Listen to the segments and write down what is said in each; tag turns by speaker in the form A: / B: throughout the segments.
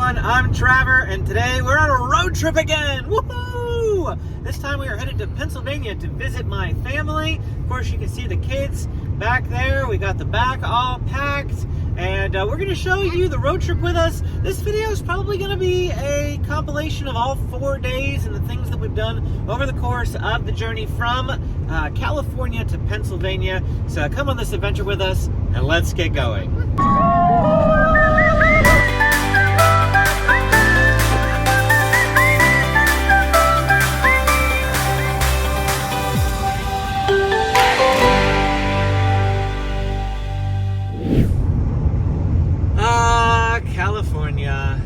A: everyone, I'm Trevor, and today we're on a road trip again! Woohoo! This time we are headed to Pennsylvania to visit my family. Of course, you can see the kids back there. We got the back all packed, and we're going to show you the road trip with us. This video is probably going to be a compilation of all 4 days and the things that we've done over the course of the journey from California to Pennsylvania. So come on this adventure with us, and let's get going. California.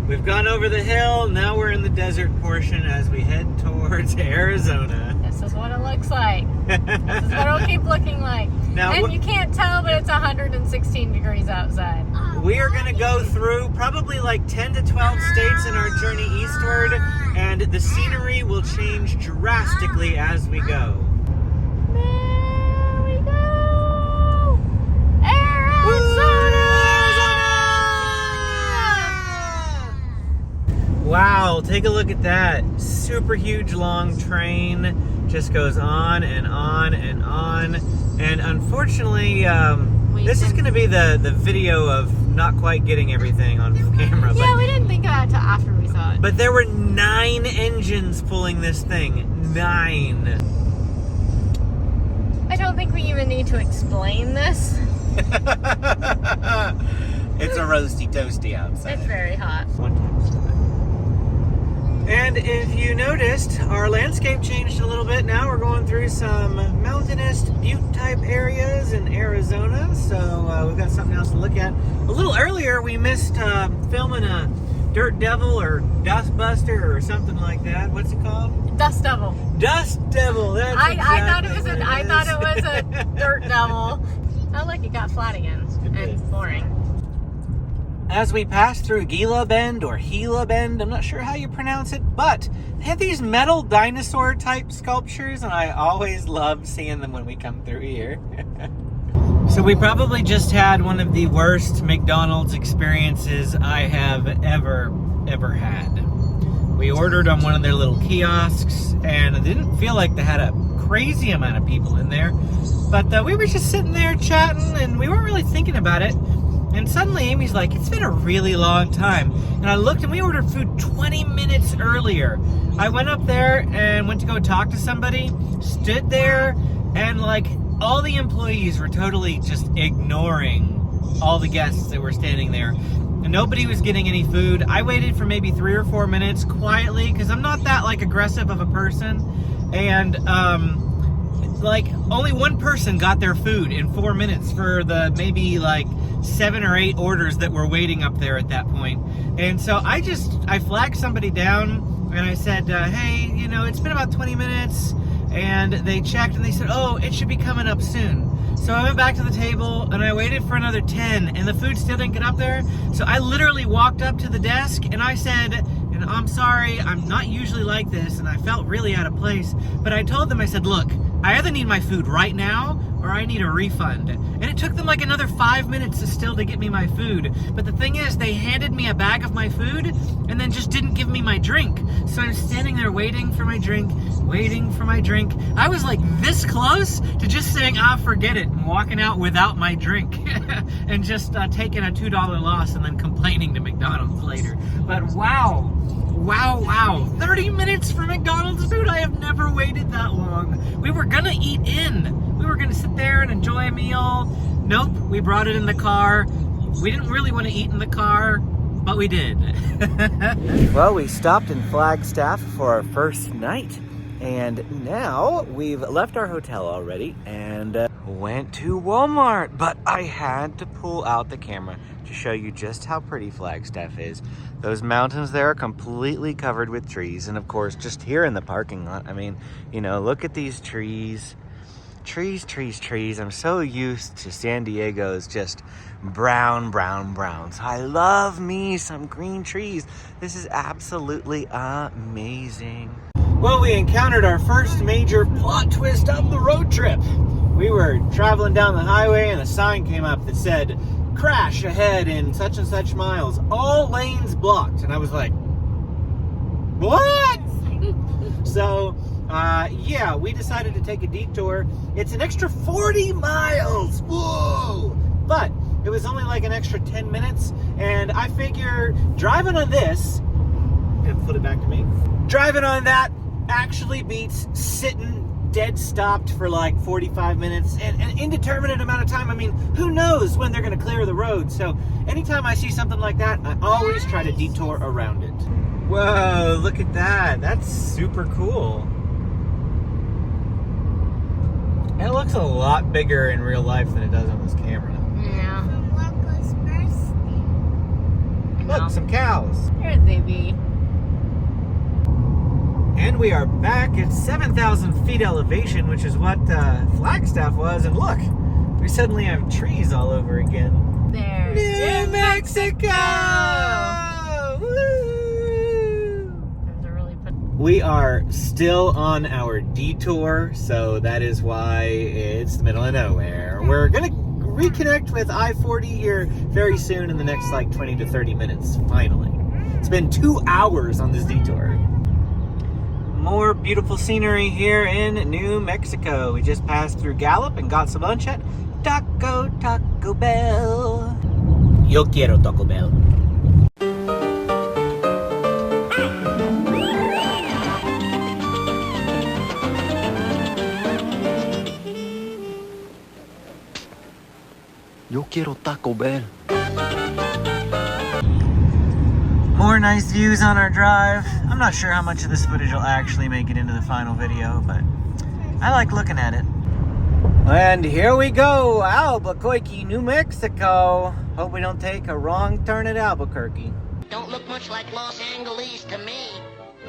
A: We've gone over the hill, now we're in the desert portion as we head towards Arizona.
B: This is what it looks like. This is what it'll keep looking like. Now, and you can't tell, but it's 116 degrees outside.
A: We are going to go through probably like 10 to 12 states in our journey eastward, and the scenery will change drastically as we go.
B: There we go! Arizona!
A: Wow, take a look at that. Super huge long train. Just goes on and on and on. And unfortunately, this is going to be the video of not quite getting everything on camera.
B: Yeah, we didn't think of that until after we saw it.
A: But there were 9 engines pulling this thing. 9.
B: I don't think we even need to explain this.
A: It's a roasty toasty outside.
B: It's very hot.
A: And if you noticed, our landscape changed a little bit. Now we're going through some mountainous butte type areas in Arizona. So we've got something else to look at. A little earlier we missed filming a Dirt Devil or Dust Buster or something like that. What's it called?
B: Dust Devil.
A: Dust Devil. That's
B: I thought it was a Dirt Devil. Oh look, it got flat again. And boring.
A: As we pass through Gila Bend or Gila Bend, I'm not sure how you pronounce it, but they have these metal dinosaur type sculptures, and I always love seeing them when we come through here. So we probably just had one of the worst McDonald's experiences I have ever had. We ordered on one of their little kiosks, and it didn't feel like they had a crazy amount of people in there, but we were just sitting there chatting, and we weren't really thinking about it. And suddenly Amy's like, it's been a really long time. And I looked and we ordered food 20 minutes earlier. I went up there and went to go talk to somebody, stood there, and like all the employees were totally just ignoring all the guests that were standing there. And nobody was getting any food. I waited for maybe 3 or 4 minutes quietly because I'm not that like aggressive of a person. And like only one person got their food in 4 minutes for the maybe like 7 or 8 orders that were waiting up there at that point. And so I flagged somebody down and I said, hey, you know, it's been about 20 minutes. And they checked and they said, oh, it should be coming up soon. So I went back to the table and I waited for another 10 and the food still didn't get up there. So I literally walked up to the desk and I said, and I'm sorry, I'm not usually like this, and I felt really out of place, but I told them, I said, look, I either need my food right now or I need a refund. And it took them like another 5 minutes to get me my food. But the thing is, they handed me a bag of my food and then just didn't give me my drink. So I'm standing there waiting for my drink. I was like this close to just saying, forget it, and walking out without my drink. And just taking a $2 loss and then complaining to McDonald's later. But wow. 30 minutes for McDonald's food. I have never waited that long. We were gonna eat in. We were gonna sit there and enjoy a meal. Nope, we brought it in the car. We didn't really want to eat in the car, but we did. Well, we stopped in Flagstaff for our first night. And now we've left our hotel already and went to Walmart. But I had to pull out the camera to show you just how pretty Flagstaff is. Those mountains there are completely covered with trees. And of course, just here in the parking lot, I mean, you know, look at these trees. Trees. I'm so used to San Diego's just brown. So I love me some green trees. This is absolutely amazing. Well, we encountered our first major plot twist of the road trip. We were traveling down the highway and a sign came up that said, crash ahead in such and such miles, all lanes blocked. And I was like, what? So, yeah, we decided to take a detour. It's an extra 40 miles. Whoa! But it was only like an extra 10 minutes. And I figure driving on this, and flip it back to me, driving on that actually beats sitting dead stopped for like 45 minutes and an indeterminate amount of time. I mean, who knows when they're going to clear the road? So anytime I see something like that, I always try to detour around it. Whoa, look at that. That's super cool. It looks a lot bigger in real life than it does on this camera.
B: Yeah.
A: Look, some cows.
B: Here they be.
A: And we are back at 7,000 feet elevation, which is what Flagstaff was. And look, we suddenly have trees all over again.
B: There.
A: New Mexico! Woo! We are still on our detour, so that is why it's the middle of nowhere. We're going to reconnect with I-40 here very soon in the next like 20 to 30 minutes, finally. It's been 2 hours on this detour. More beautiful scenery here in New Mexico. We just passed through Gallup and got some lunch at Taco Bell. Yo quiero Taco Bell.
C: Yo quiero Taco Bell.
A: More nice views on our drive. I'm not sure how much of this footage will actually make it into the final video, but I like looking at it. And here we go, Albuquerque, New Mexico. Hope we don't take a wrong turn at Albuquerque.
D: Don't look much like Los Angeles to me.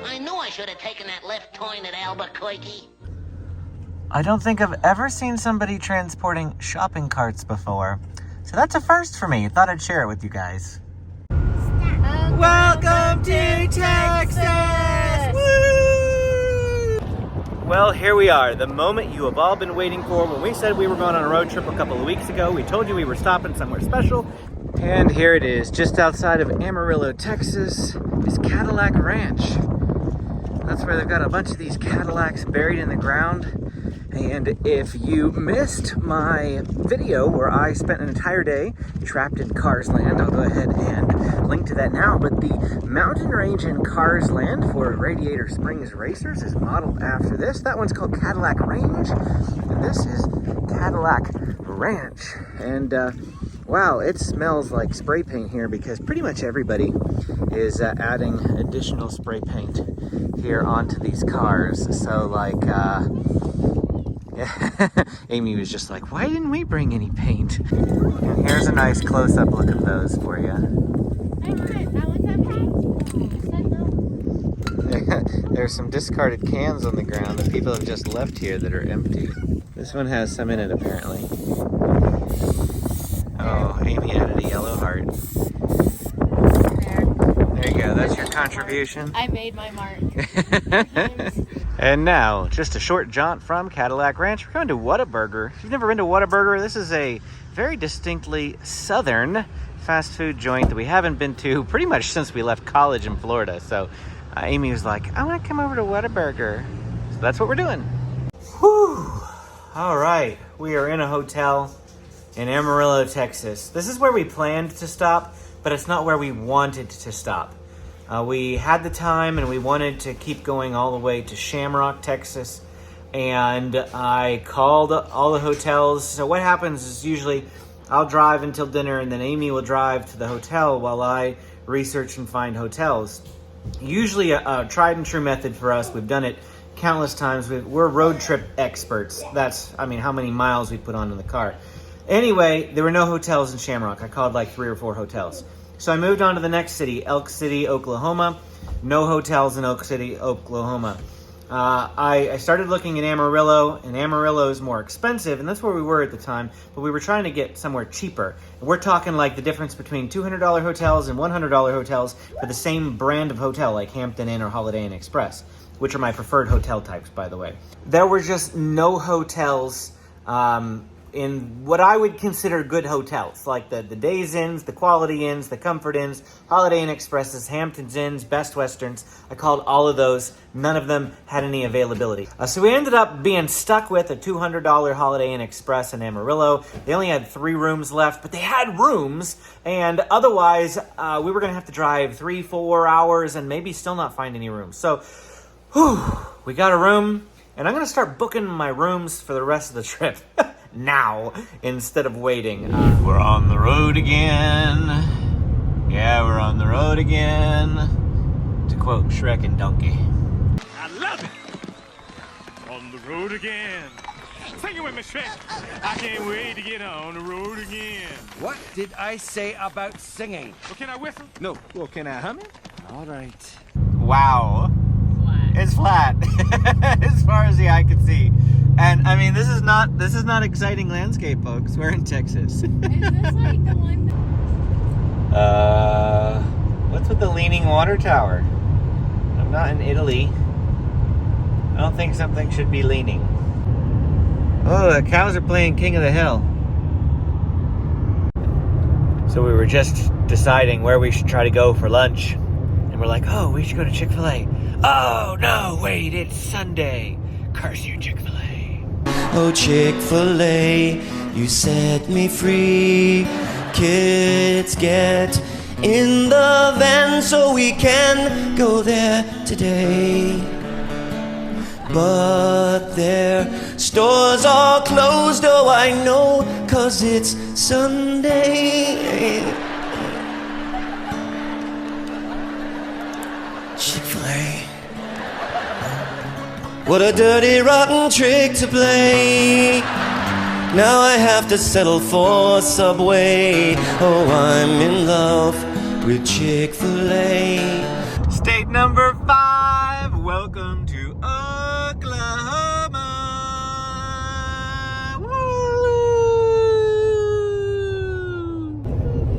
D: I knew I should have taken that left turn at Albuquerque.
A: I don't think I've ever seen somebody transporting shopping carts before. So that's a first for me. Thought I'd share it with you guys. Welcome to Texas! Woo! Well, here we are, the moment you have all been waiting for. When we said we were going on a road trip a couple of weeks ago, we told you we were stopping somewhere special. And here it is, just outside of Amarillo, Texas, is Cadillac Ranch. That's where they've got a bunch of these Cadillacs buried in the ground. And if you missed my video where I spent an entire day trapped in Cars Land, I'll go ahead and link to that now. But the mountain range in Cars Land for Radiator Springs Racers is modeled after this. That one's called Cadillac Range, and this is Cadillac Ranch. And wow, it smells like spray paint here because pretty much everybody is adding additional spray paint here onto these cars. So like, Amy was just like, why didn't we bring any paint? And here's a nice close-up look of those for you. There's some discarded cans on the ground that people have just left here that are empty. This one has some in it apparently. Oh, Amy added a yellow heart. There you go, that's your contribution.
B: I made my mark.
A: And now, just a short jaunt from Cadillac Ranch. We're going to Whataburger. If you've never been to Whataburger, this is a very distinctly southern fast food joint that we haven't been to pretty much since we left college in Florida. So Amy was like, I want to come over to Whataburger. So that's what we're doing. Whew. All right, we are in a hotel in Amarillo, Texas. This is where we planned to stop, but it's not where we wanted to stop. We had the time and we wanted to keep going all the way to Shamrock, Texas. And I called all the hotels. So what happens is usually I'll drive until dinner and then Amy will drive to the hotel while I research and find hotels. Usually a tried and true method for us. We've done it countless times. We're road trip experts. That's, I mean, how many miles we put on in the car. Anyway, there were no hotels in Shamrock. I called like 3 or 4 hotels. So I moved on to the next city, Elk City, Oklahoma. No hotels in Elk City, Oklahoma. I started looking at Amarillo, and Amarillo is more expensive, and that's where we were at the time, but we were trying to get somewhere cheaper. And we're talking like the difference between $200 hotels and $100 hotels for the same brand of hotel, like Hampton Inn or Holiday Inn Express, which are my preferred hotel types, by the way. There were just no hotels in what I would consider good hotels, like the Days Inns, the Quality Inns, the Comfort Inns, Holiday Inn Expresses, Hamptons Inns, Best Westerns. I called all of those. None of them had any availability. So we ended up being stuck with a $200 Holiday Inn Express in Amarillo. They only had 3 rooms left, but they had rooms, and otherwise we were going to have to drive 3-4 hours and maybe still not find any rooms. So we got a room, and I'm going to start booking my rooms for the rest of the trip. Now, instead of waiting. We're on the road again. Yeah, we're on the road again. To quote Shrek and Donkey.
C: I love it! On the road again. Sing it with me, Shrek. I can't wait to get on the road again.
E: What did I say about singing?
C: Well, can I whistle?
E: No. Well, can I hum it?
C: All right.
A: Wow.
B: Flat.
A: It's flat. As far as the eye can see. And I mean, this is not exciting landscape, folks. We're in Texas.
B: Is this like the one
A: What's with the leaning water tower? I'm not in Italy. I don't think something should be leaning. Oh, the cows are playing King of the Hill. So we were just deciding where we should try to go for lunch. And we're like, oh, we should go to Chick-fil-A. Oh, no, wait, it's Sunday. Curse you, Chick-fil-A.
F: Oh, Chick-fil-A, you set me free. Kids, get in the van so we can go there today. But their stores are closed, oh I know, 'cause it's Sunday. Chick-fil-A. What a dirty, rotten trick to play. Now I have to settle for Subway. Oh, I'm in love with Chick-fil-A.
A: State number 5, welcome to Oklahoma. Woo!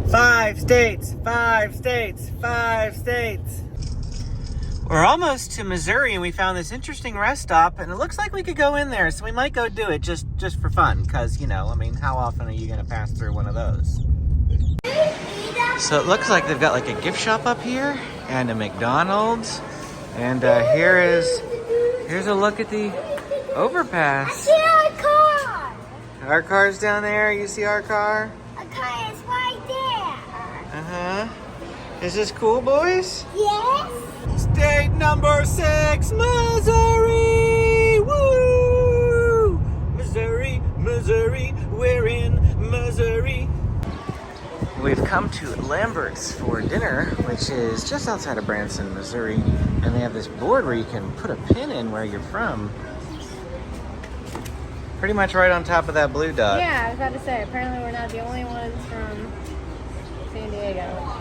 A: 5 states, 5 states, 5 states. We're almost to Missouri, and we found this interesting rest stop, and it looks like we could go in there, so we might go do it just for fun, because, you know, I mean, how often are you going to pass through one of those? So it looks like they've got like a gift shop up here, and a McDonald's, and here's a look at the overpass.
G: I see our car.
A: Our car's down there, you see our car?
G: A car is right there.
A: Uh-huh. Is this cool, boys?
G: Yes.
A: State number 6, Missouri! Woo! Missouri, Missouri, we're in Missouri. We've come to Lambert's for dinner, which is just outside of Branson, Missouri. And they have this board where you can put a pin in where you're from. Pretty much right on top of that blue dot.
B: Yeah, I was about to say, apparently we're not the only ones from San Diego.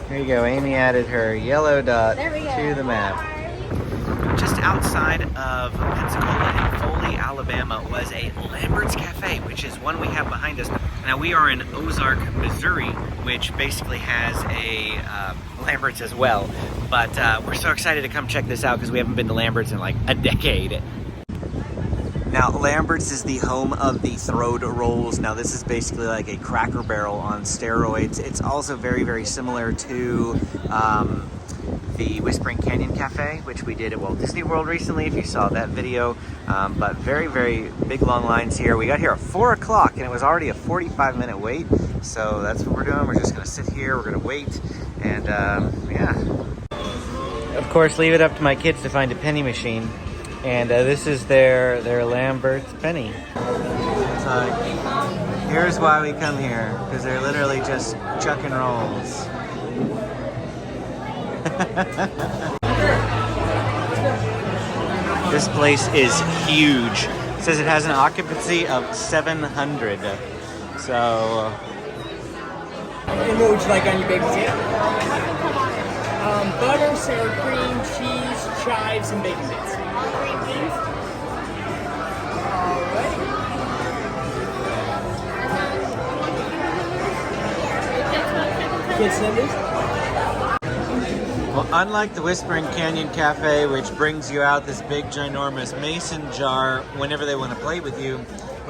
A: Here you go, Amy added her yellow dot
B: There we go.
A: to the map. Just outside of Pensacola in Foley, Alabama was a Lambert's Cafe, which is one we have behind us. Now we are in Ozark, Missouri, which basically has a Lambert's as well. But we're so excited to come check this out because we haven't been to Lambert's in like a decade. Now, Lambert's is the home of the Throwed Rolls. Now, this is basically like a Cracker Barrel on steroids. It's also very, very similar to the Whispering Canyon Cafe, which we did at Walt Disney World recently, if you saw that video. But very, very big long lines here. We got here at 4 o'clock, and it was already a 45-minute wait. So that's what we're doing. We're just going to sit here. We're going to wait. And, yeah. Of course, leave it up to my kids to find a penny machine. And this is their Lambert's penny. So here's why we come here, because they're literally just chucking rolls. This place is huge. It says it has an occupancy of 700. So...
H: And what would you like on your baked potato? Butter, sour cream, cheese, chives, and bacon bits. Kids numbers?
A: Well, unlike the Whispering Canyon Cafe, which brings you out this big, ginormous mason jar whenever they want to play with you,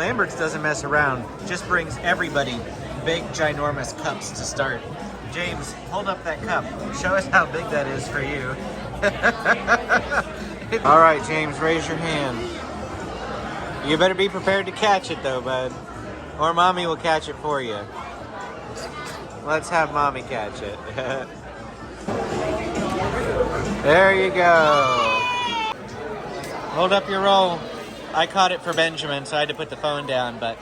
A: Lambert's doesn't mess around, just brings everybody big, ginormous cups to start. James, hold up that cup. Show us how big that is for you. All right, James, raise your hand. You better be prepared to catch it though, bud. Or Mommy will catch it for you. Let's have Mommy catch it. There you go. Hold up your roll. I caught it for Benjamin, so I had to put the phone down, but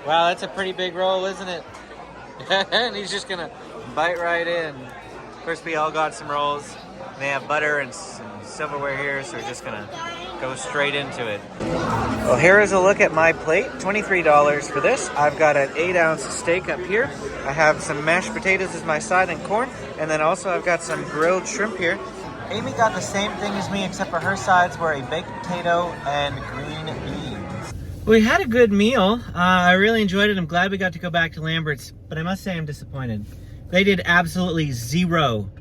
A: wow, that's a pretty big roll, isn't it? And he's just gonna bite right in. Of course, we all got some rolls. They have butter and silverware here, so we're just gonna go straight into it. Well, here is a look at my plate. $23 for this. I've got an 8-ounce steak up here. I have some mashed potatoes as my side and corn, and then also I've got some grilled shrimp here. Amy got the same thing as me, except for her sides were a baked potato and green beans. We had a good meal. I really enjoyed it. I'm glad we got to go back to Lambert's, but I must say I'm disappointed. They did absolutely zero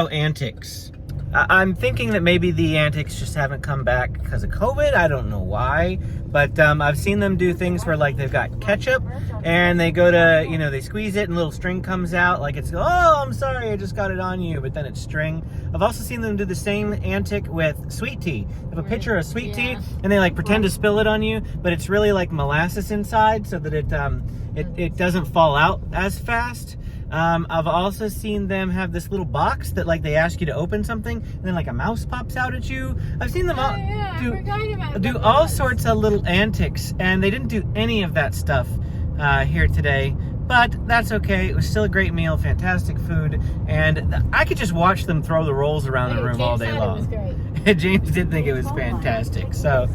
A: antics. I'm thinking that maybe the antics just haven't come back because of COVID. I don't know why, but I've seen them do things where like they've got ketchup and they go to, you know, they squeeze it and a little string comes out like it's, oh, I'm sorry, I just got it on you, but then it's string. I've also seen them do the same antic with sweet tea. They have a pitcher of sweet tea and they like pretend to spill it on you, but it's really like molasses inside so that it doesn't fall out as fast. I've also seen them have this little box that like they ask you to open something and then like a mouse pops out at you. I've seen them all do all sorts of little antics, and they didn't do any of that stuff here today, but that's okay. It was still a great meal, fantastic food, and I could just watch them throw the rolls around the room all day long. James did think it was fantastic. So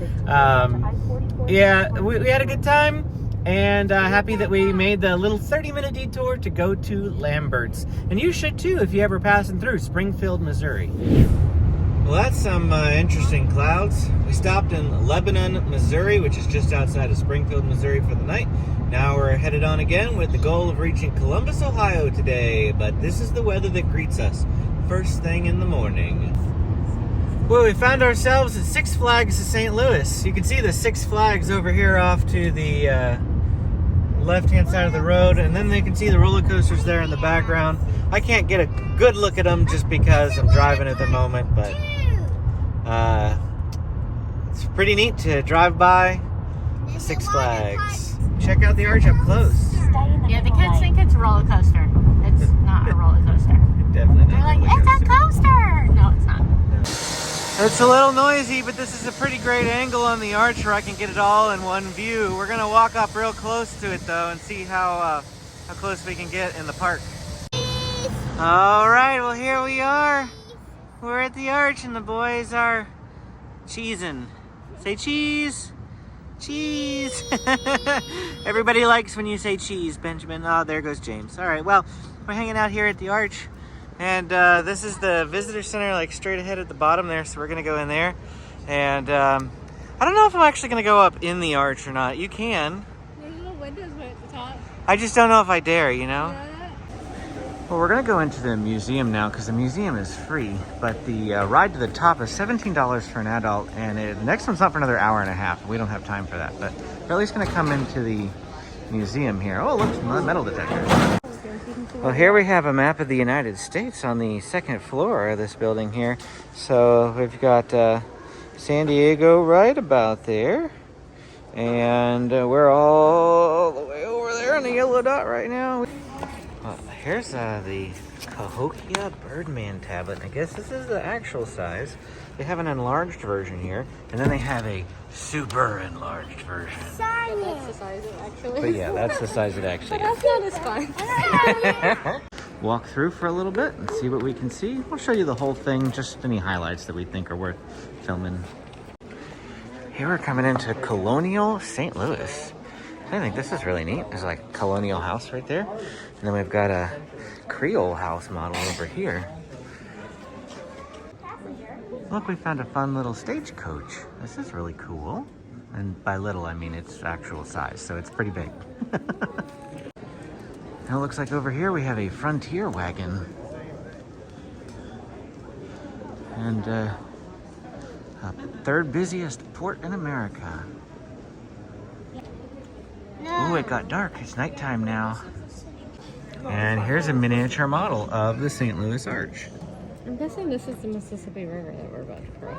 A: yeah, we had a good time. And happy that we made the little 30-minute detour to go to Lambert's. And you should too if you're ever passing through Springfield, Missouri. Well, that's some interesting clouds. We stopped in Lebanon, Missouri, which is just outside of Springfield, Missouri for the night. Now we're headed on again with the goal of reaching Columbus, Ohio today. But this is the weather that greets us first thing in the morning. Well, we found ourselves at Six Flags of St. Louis. You can see the Six Flags over here off to the left-hand side of the road, and then they can see the roller coasters there in the background. I can't get a good look at them just because I'm driving at the moment, but it's pretty neat to drive by Six Flags. Check out the arch up close.
B: Yeah, the kids think it's a roller coaster. It's not a roller coaster.
A: Definitely.
B: They're like, it's a coaster! No, it's not.
A: It's a little noisy, but this is a pretty great angle on the arch where I can get it all in one view. We're gonna walk up real close to it though and see how close we can get in the park. All right, well here we are. We're at the arch and the boys are cheesing. Say cheese, cheese. Everybody likes when you say cheese, Benjamin. Oh, there goes James. All right, well, we're hanging out here at the arch. And this is the visitor center, like straight ahead at the bottom there, so we're gonna go in there. And I don't know if I'm actually gonna go up in the arch or not. You can.
B: There's little windows right at the top.
A: I just don't know if I dare, you know? Well, we're gonna go into the museum now because the museum is free, but the ride to the top is $17 for an adult, and the next one's not for another hour and a half. We don't have time for that, but we're at least gonna come into the museum here. Oh, look, another metal detector. Well, here we have a map of the United States on the second floor of this building here. So we've got San Diego right about there. And we're all the way over there on the yellow dot right now. Well, here's the Cahokia Birdman tablet. I guess this is the actual size. They have an enlarged version here. And then they have a super enlarged version.
B: That's the size it actually is.
A: But yeah, that's the size it actually is.
B: That's not as fun.
A: Walk through for a little bit and see what we can see. We'll show you the whole thing, just any highlights that we think are worth filming. Here we're coming into Colonial St. Louis. I think this is really neat. There's like a colonial house right there. And then we've got a Creole house model over here. Look, we found a fun little stagecoach. This is really cool. And by little, I mean its actual size, so it's pretty big. Now it looks like over here we have a frontier wagon. And third busiest port in America. Ooh, it got dark. It's nighttime now. And here's a miniature model of the St. Louis Arch.
B: I'm guessing this is the Mississippi River that we're about to cross.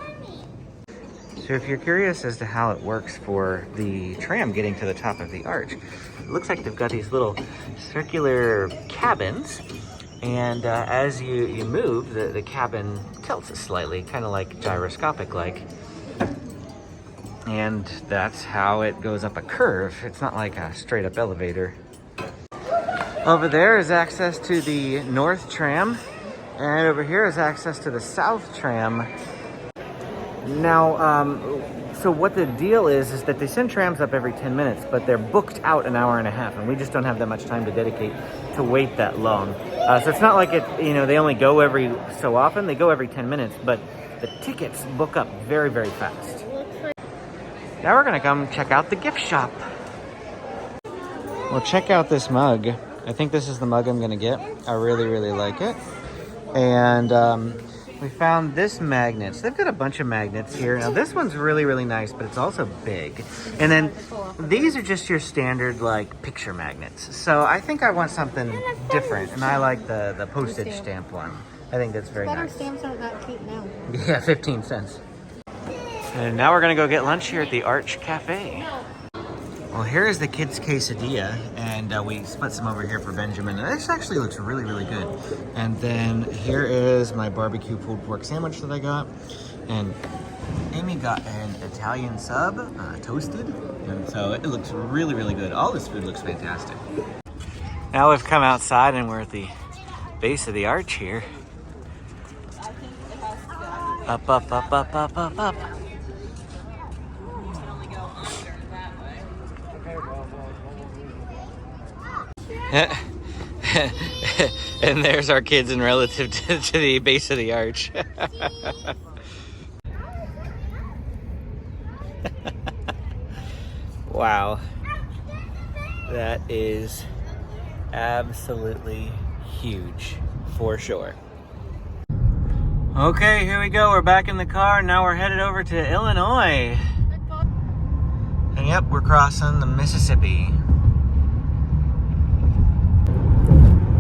A: So if you're curious as to how it works for the tram getting to the top of the arch, it looks like they've got these little circular cabins, and as you move, the cabin tilts slightly, kind of like gyroscopic-like. And that's how it goes up a curve. It's not like a straight-up elevator. Over there is access to the North Tram, and over here is access to the South Tram. Now, so what the deal is that they send trams up every 10 minutes, but they're booked out an hour and a half, and we just don't have that much time to dedicate to wait that long. So it's not like they only go every so often. They go every 10 minutes, but the tickets book up very, very fast. Now we're gonna come check out the gift shop. Well, check out this mug. I think this is the mug I'm gonna get. I really, really like it. And we found this magnet. So they've got a bunch of magnets here. Now this one's really, really nice, but it's also big. And then these are just your standard like picture magnets. So I think I want something different, and I like the postage stamp one. I think that's very nice.
B: Stamps aren't that cheap now.
A: Yeah, 15 cents. And now we're gonna go get lunch here at the Arch Cafe. Well, here is the kids' quesadilla, and we split some over here for Benjamin. And this actually looks really, really good. And then here is my barbecue pulled pork sandwich that I got. And Amy got an Italian sub, toasted. And so it looks really, really good. All this food looks fantastic. Now we've come outside and we're at the base of the arch here. Up, up, up, up, up, up, up. And there's our kids in relative to the base of the arch. Wow. That is absolutely huge, for sure. Okay, here we go. We're back in the car. Now we're headed over to Illinois. And yep, we're crossing the Mississippi.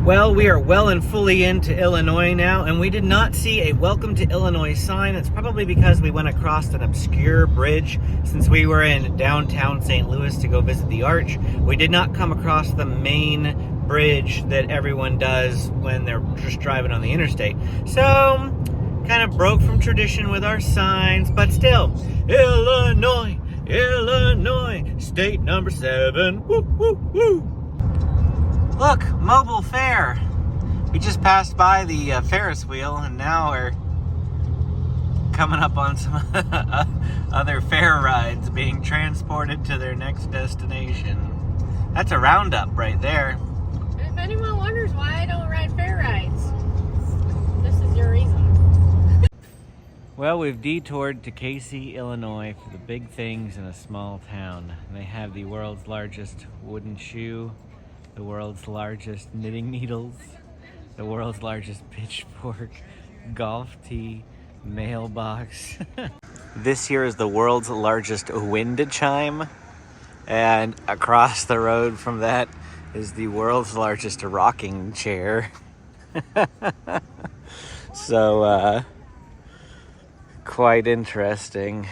A: Well, we are well and fully into Illinois now, and we did not see a Welcome to Illinois sign. It's probably because we went across an obscure bridge since we were in downtown St. Louis to go visit the Arch. We did not come across the main bridge that everyone does when they're just driving on the interstate. So, kind of broke from tradition with our signs, but still, Illinois, Illinois, state number 7, woo, woo, woo. Look, mobile fair. We just passed by the Ferris wheel, and now we're coming up on some other fair rides being transported to their next destination. That's a roundup right there.
B: If anyone wonders why I don't ride fair rides, this is your reason.
A: Well, we've detoured to Casey, Illinois for the big things in a small town. They have the world's largest wooden shoe, the world's largest knitting needles, the world's largest pitchfork, golf tee, mailbox. This here is the world's largest wind chime, and across the road from that is the world's largest rocking chair. So, quite interesting.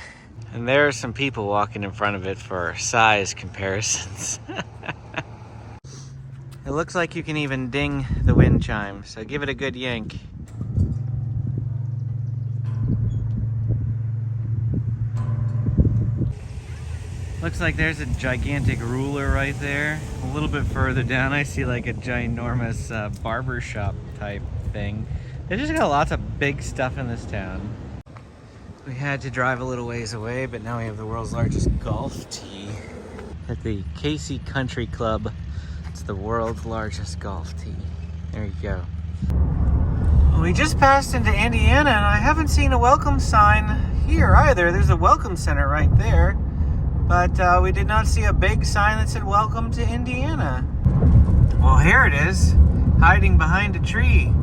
A: And there are some people walking in front of it for size comparisons. It looks like you can even ding the wind chime, so give it a good yank. Looks like there's a gigantic ruler right there. A little bit further down, I see like a ginormous barber shop type thing. They just got lots of big stuff in this town. We had to drive a little ways away, but now we have the world's largest golf tee at the Casey Country Club. It's the world's largest golf tee. There you go. Well, we just passed into Indiana, and I haven't seen a welcome sign here either. There's a welcome center right there, but we did not see a big sign that said welcome to Indiana. Well, here it is, hiding behind a tree.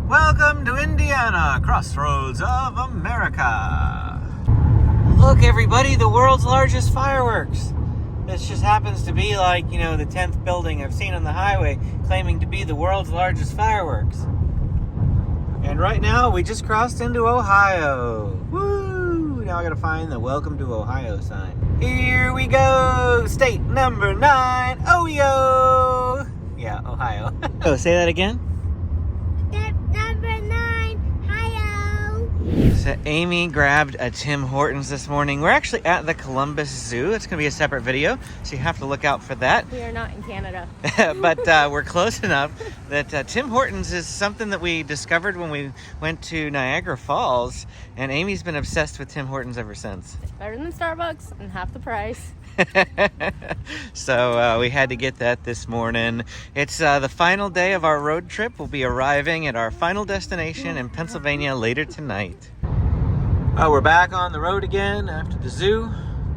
A: Welcome to Indiana, crossroads of America. Look, everybody, the world's largest fireworks. This just happens to be like, you know, the 10th building I've seen on the highway claiming to be the world's largest fireworks. And right now, we just crossed into Ohio. Woo! Now I gotta find the Welcome to Ohio sign. Here we go! State number 9, Ohio! Yeah, Ohio. Oh, say that again?
G: Number 9, Ohio.
A: So Amy grabbed a Tim Hortons this morning. We're actually at the Columbus Zoo. It's going to be a separate video, so you have to look out for that.
B: We are not in Canada.
A: But we're close enough that Tim Hortons is something that we discovered when we went to Niagara Falls, and Amy's been obsessed with Tim Hortons ever since.
B: It's better than Starbucks and half the price.
A: So we had to get that this morning. It's the final day of our road trip. We'll be arriving at our final destination in Pennsylvania later tonight. We're back on the road again after the zoo.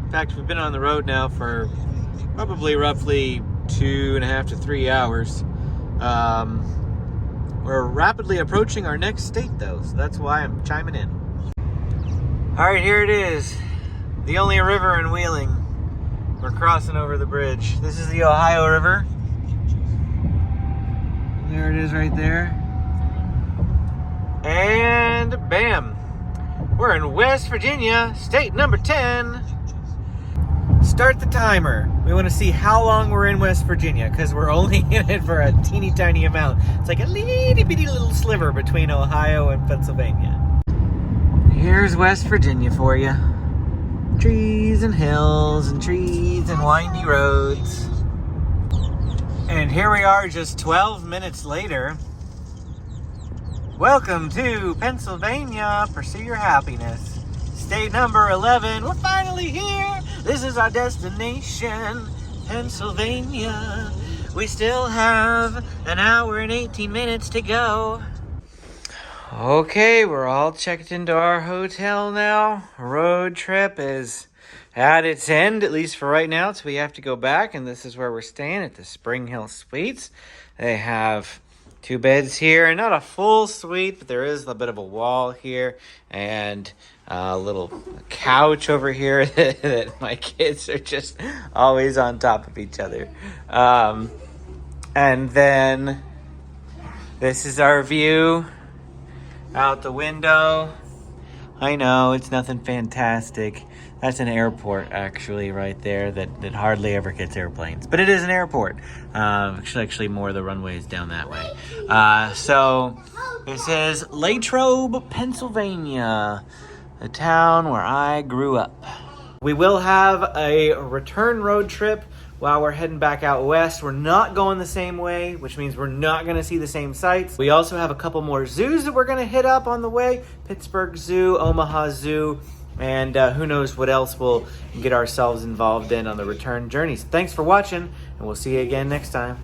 A: In fact, we've been on the road now for probably roughly 2.5 to 3 hours. We're rapidly approaching our next state though, so that's why I'm chiming in. All right, here it is. The only river in Wheeling. We're crossing over the bridge. This is the Ohio River. There it is right there. And bam! We're in West Virginia, state number 10. Start the timer. We want to see how long we're in West Virginia because we're only in it for a teeny tiny amount. It's like a little bitty little sliver between Ohio and Pennsylvania. Here's West Virginia for you. Trees and hills and trees and windy roads. And here we are just 12 minutes later. Welcome to Pennsylvania. Pursue your happiness. State number 11. We're finally here. This is our destination, Pennsylvania. We still have an hour and 18 minutes to go. Okay, we're all checked into our hotel now. Road trip is at its end, at least for right now. So we have to go back, and this is where we're staying at the Spring Hill Suites. They have 2 beds here, and not a full suite, but there is a bit of a wall here, and a little couch over here that my kids are just always on top of each other. And then this is our view out the window. I know, it's nothing fantastic. That's an airport, actually, right there that hardly ever gets airplanes. But it is an airport. Actually, more of the runway is down that way. So, this is Latrobe, Pennsylvania, the town where I grew up. We will have a return road trip while we're heading back out west. We're not going the same way, which means we're not going to see the same sights. We also have a couple more zoos that we're going to hit up on the way. Pittsburgh Zoo, Omaha Zoo, and who knows what else we'll get ourselves involved in on the return journeys. Thanks for watching, and we'll see you again next time.